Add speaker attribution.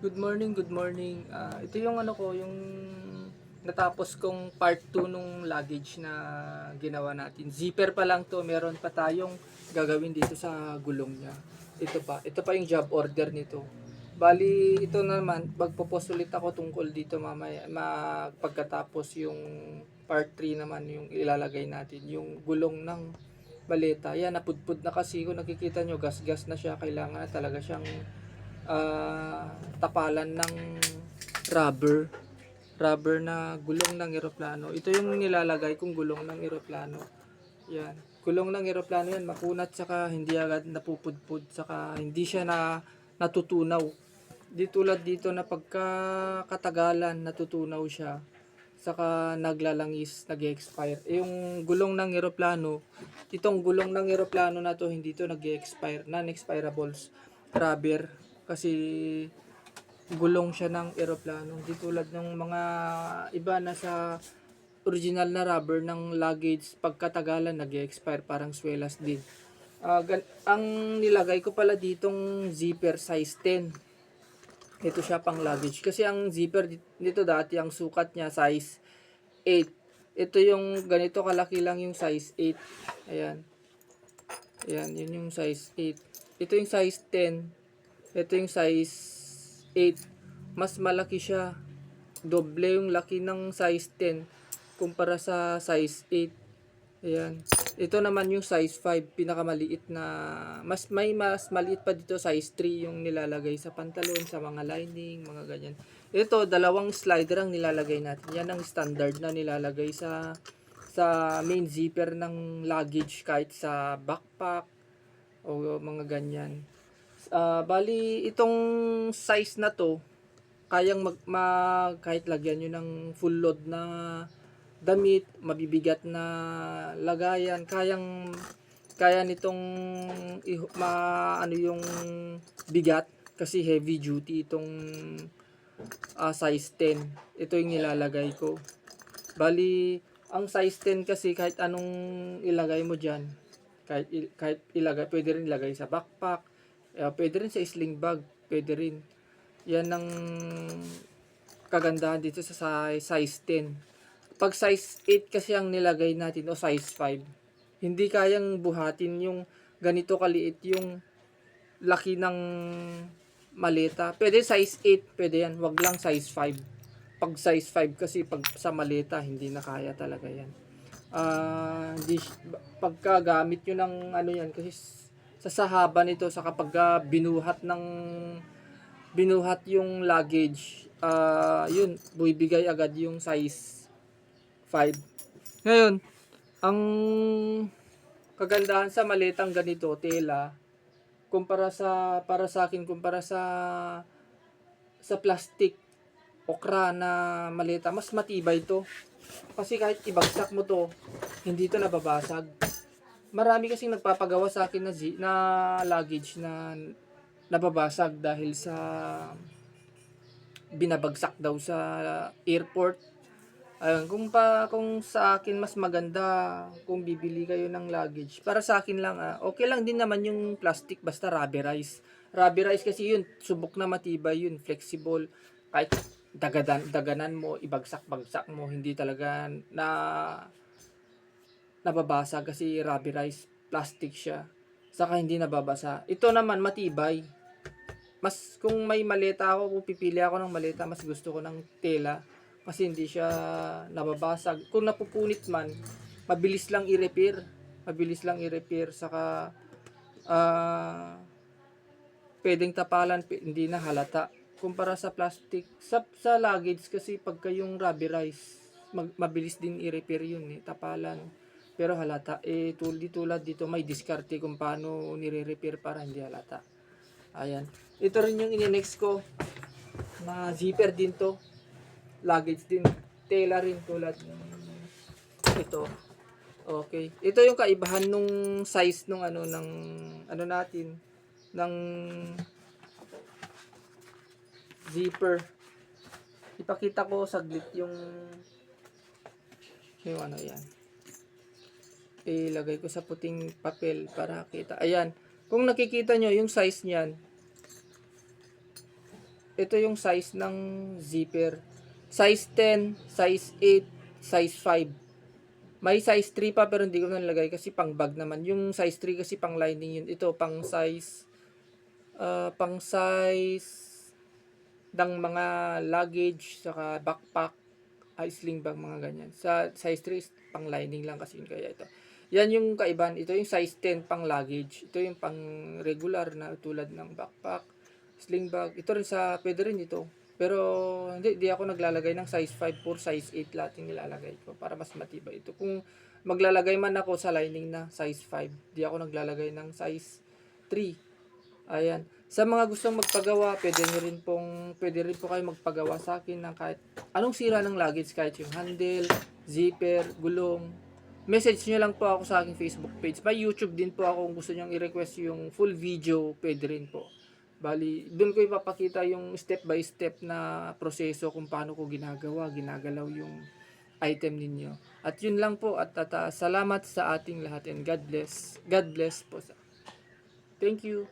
Speaker 1: Good morning, good morning. Ito yung ano ko, yung natapos kong part 2 nung luggage na ginawa natin. Zipper pa lang to, meron pa tayong gagawin dito sa gulong niya. Ito pa yung job order nito. Bali, ito naman, magpo-post ulit ako tungkol dito mamaya, pagkatapos yung part 3 naman yung ilalagay natin, yung gulong ng baleta. Yan, napudpud na kasi kung nakikita nyo, gas-gas na siya. Kailangan na talaga siyang tapalan ng rubber rubber na gulong ng eroplano. Ito yung nilalagay kong gulong ng eroplano. Yan. Gulong ng eroplano yan, makunat saka hindi agad napupudpud saka hindi siya natutunaw. Di tulad dito na pagkakatagalan natutunaw siya saka naglalangis, nag-expire. Yung gulong ng eroplano, itong gulong ng eroplano na to hindi to nag-expire, non-expirables rubber kasi gulong siya ng eroplano. Di tulad ng mga iba na sa original na rubber ng luggage, pagkatagalan nag-expire, parang swelas din. Ang nilagay ko pala ditong zipper size 10. Ito siya pang luggage. Kasi ang zipper dito dati, ang sukat niya size 8. Ito yung ganito kalaki lang yung size 8. Ayan. Ayan, yun yung size 8. Ito yung size 10. Ito yung size 8. Mas malaki siya. Doble yung laki ng size 10 kumpara sa size 8. Ayan. Ito naman yung size 5, pinakamaliit na, mas maliit pa dito, size 3 yung nilalagay sa pantalon, sa mga lining, mga ganyan. Ito, dalawang slider ang nilalagay natin. Yan ang standard na nilalagay sa main zipper ng luggage, kahit sa backpack o mga ganyan. Bali, itong size na to, kayang kahit lagyan nyo ng full load na damit, mabibigat na lagayan, kaya nitong ano yung bigat kasi heavy duty itong size 10. Ito yung nilalagay ko. Bali, ang size 10 kasi kahit anong ilagay mo diyan, kahit ilagay, pwede rin ilagay sa backpack, pwede rin sa sling bag, pwede rin. Yan ang kagandahan dito sa size 10. Pag size 8 kasi ang nilagay natin o size 5, hindi kayang buhatin yung ganito kaliit yung laki ng maleta. Pwede size 8, pwede yan. Wag lang size 5. Pag size 5 kasi pag sa maleta, hindi na kaya talaga yan. Di, pagkagamit nyo ng ano yan, kasi sa haba nito, sa kapag binuhat yung luggage, yun, bibigay agad yung size 5. Ngayon, ang kagandahan sa maletang ganito, tela, para sa akin, kumpara sa plastic okra na maleta, mas matibay to. Kasi kahit ibagsak mo to, hindi to nababasag. Marami kasing nagpapagawa sa akin na luggage na nababasag dahil sa binabagsak daw sa airport. Ayun, kung sa akin mas maganda kung bibili kayo ng luggage. Para sa akin lang, okay lang din naman yung plastic basta rubberized. Rubberized kasi yun, subok na matibay yun, flexible. Kahit daganan mo, ibagsak-bagsak mo, hindi talaga nababasa kasi rubberized plastic siya. Saka hindi nababasa. Ito naman matibay. Kung may maleta ako, kung pipili ako ng maleta, mas gusto ko ng tela kasi hindi siya nababasag. Kung napupunit man, mabilis lang i-repair. Mabilis lang i-repair, saka pwedeng tapalan, hindi na halata. Kumpara sa plastic, sa luggage kasi pagka yung rubberized, mabilis din i-repair yun, tapalan. Pero halata, tulad dito may diskarte kung paano nire-repair para hindi halata. Ayan. Ito rin yung ini-next ko na zipper din to. Luggage din. Tela rin tulad ito. Okay. Ito yung kaibahan nung size nung ng ano natin ng zipper. Ipakita ko saglit yung ano yan. Ilagay ko sa puting papel para kita. Ayan. Kung nakikita nyo yung size niyan, ito yung size ng zipper. Size 10, size 8, size 5. May size 3 pa pero hindi ko nalagay kasi pang bag naman. Yung size 3 kasi pang lining yun. Ito pang size ng mga luggage, saka backpack, sling bag, mga ganyan. Sa size 3 is pang lining lang kasi yun, kaya ito. Yan yung kaibahan. Ito yung size 10 pang luggage. Ito yung pang regular na tulad ng backpack, sling bag. Ito rin pwede rin ito. Pero hindi ako naglalagay ng size 5 or size 8, lahat yung nilalagay ko para mas matibay ito. Kung maglalagay man ako sa lining na size 5, di ako naglalagay ng size 3. Ayan. Sa mga gustong magpagawa, pwede rin po kayo magpagawa sa akin ng kahit anong sira ng luggage, kahit yung handle, zipper, gulong. Message nyo lang po ako sa aking Facebook page. May YouTube din po ako, kung gusto nyo i-request yung full video, pwede rin po. Bali, doon ko ipapakita yung step by step na proseso kung paano ko ginagalaw yung item ninyo. At yun lang po, at salamat sa ating lahat, and God bless. God bless po. Thank you.